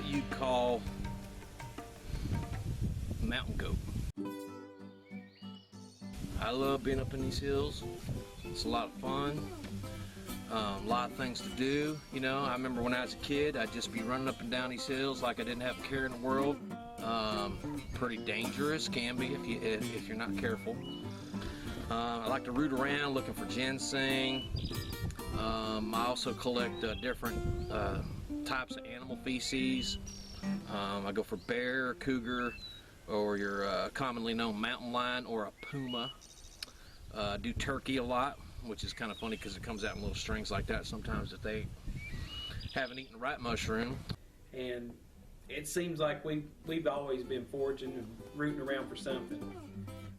what you'd call mountain goat. I love being up in these hills. It's a lot of fun. A lot of things to do. You know, I remember when I was a kid, I'd just be running up and down these hills like I didn't have a care in the world. Pretty dangerous, can be if you're not careful. I like to root around looking for ginseng. I also collect different types of animal feces. I go for bear, cougar, or your commonly known mountain lion, or a puma. Do turkey a lot, which is kind of funny because it comes out in little strings like that sometimes if they haven't eaten the right mushroom. And it seems like we've always been foraging and rooting around for something.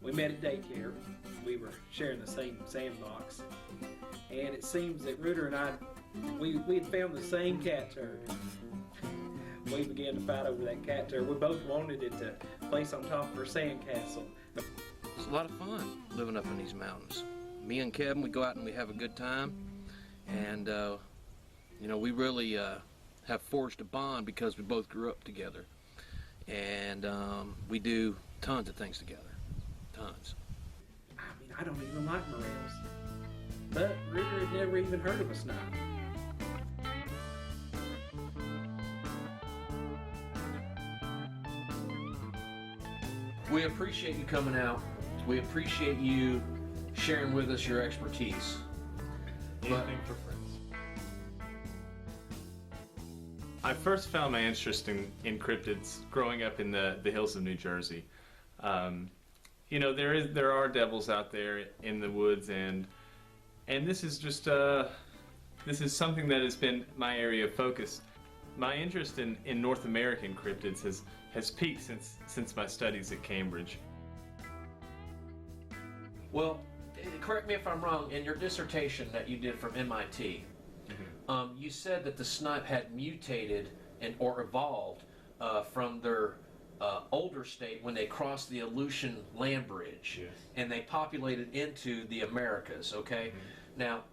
We met at daycare. We were sharing the same sandbox. And it seems that Rooter and I, we had found the same cat turd. We began to fight over that cat turd. We both wanted it to place on top of our sandcastle. It's a lot of fun living up in these mountains. Me and Kevin, we go out and we have a good time. And, you know, we really have forged a bond because we both grew up together. And we do tons of things together. Tons. I mean, I don't even like morels. But Rooter had never even heard of a snipe. We appreciate you coming out. We appreciate you sharing with us your expertise. Anything for friends. I first found my interest in cryptids growing up in the hills of New Jersey. You know, there are devils out there in the woods, and this is just this is something that has been my area of focus. My interest in North American cryptids has peaked since my studies at Cambridge. Well, correct me if I'm wrong, in your dissertation that you did from MIT, you said that the snipe had mutated or evolved from their older state when they crossed the Aleutian land bridge. Yes. And they populated into the Americas, okay? Now,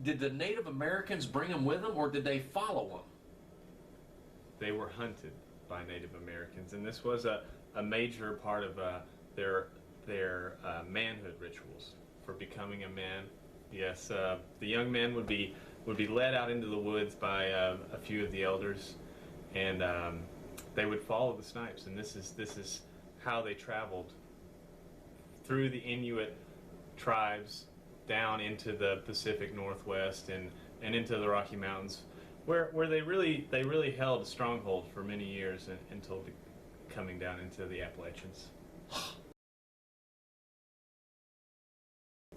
did the Native Americans bring them with them, or did they follow them? They were hunted by Native Americans, and this was a major part of their manhood rituals for becoming a man. Yes, the young men would be led out into the woods by a few of the elders, and they would follow the snipes. And this is how they traveled through the Inuit tribes down into the Pacific Northwest and into the Rocky Mountains, where they really held a stronghold for many years until coming down into the Appalachians.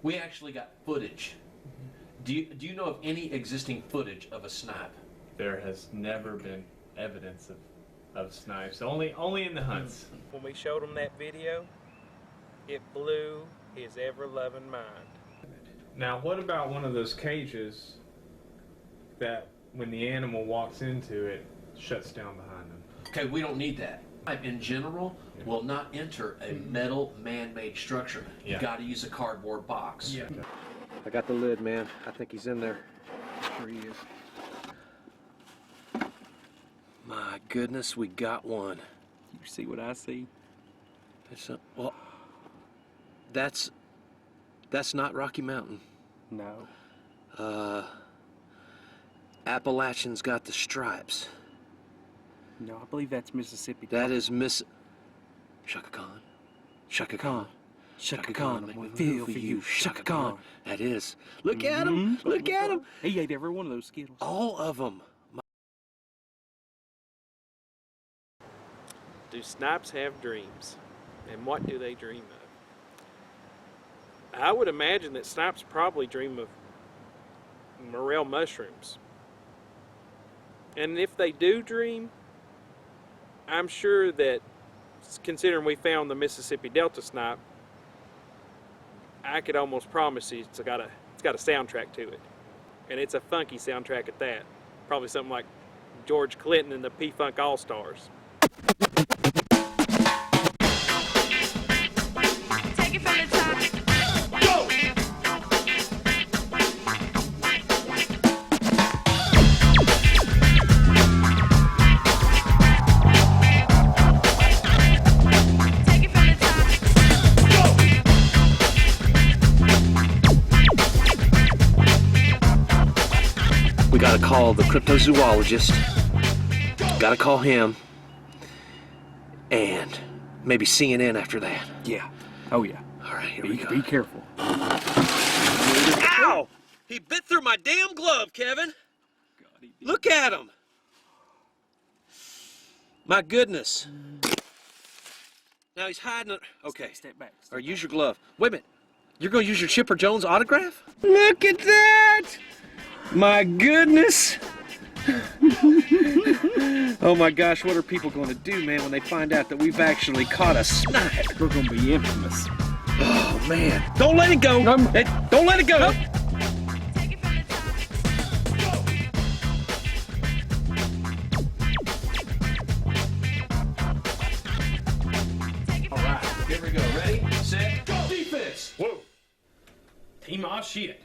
We actually got footage. Do you know of any existing footage of a snipe? There has never been evidence of snipes, only in the hunts. When we showed him that video, it blew his ever-loving mind. Now, what about one of those cages that when the animal walks into it, shuts down behind them? Okay, we don't need that. In general, will not enter a metal man-made structure. You got to use a cardboard box. Yeah. I got the lid, man. I think he's in there. Sure he is. My goodness, we got one. You see what I see? Well, that's not Rocky Mountain. No. Appalachian's got the stripes. No, I believe that's Mississippi. That is Shaka Khan. Shaka Khan. Shaka Khan, I'm gonna feel for you. Shaka Khan. That is. Look at him. Look at him. He ate every one of those Skittles. All of them. Do snipes have dreams? And what do they dream of? I would imagine that snipes probably dream of morel mushrooms. And if they do dream, I'm sure that, considering we found the Mississippi Delta snipe, I could almost promise you it's got a soundtrack to it. And it's a funky soundtrack at that. Probably something like George Clinton and the P-Funk All-Stars. Take it from the top. Go! call the cryptozoologist. Gotta call him. And maybe CNN after that. Yeah. Oh, yeah. All right, here we go. Be careful. Ow! He bit through my damn glove, Kevin. Look at him. My goodness. Now he's hiding it. Okay. Step back. Or use your glove. Wait a minute. You're going to use your Chipper Jones autograph? Look at that! My goodness. Oh my gosh, what are people going to do, man, when they find out that we've actually caught a snipe? We're going to be infamous. Oh, man. Don't let it go. Hey, don't let it go. Take it from the top. All right, here we go. Ready, set, go. Defense. Whoa. Team all shit.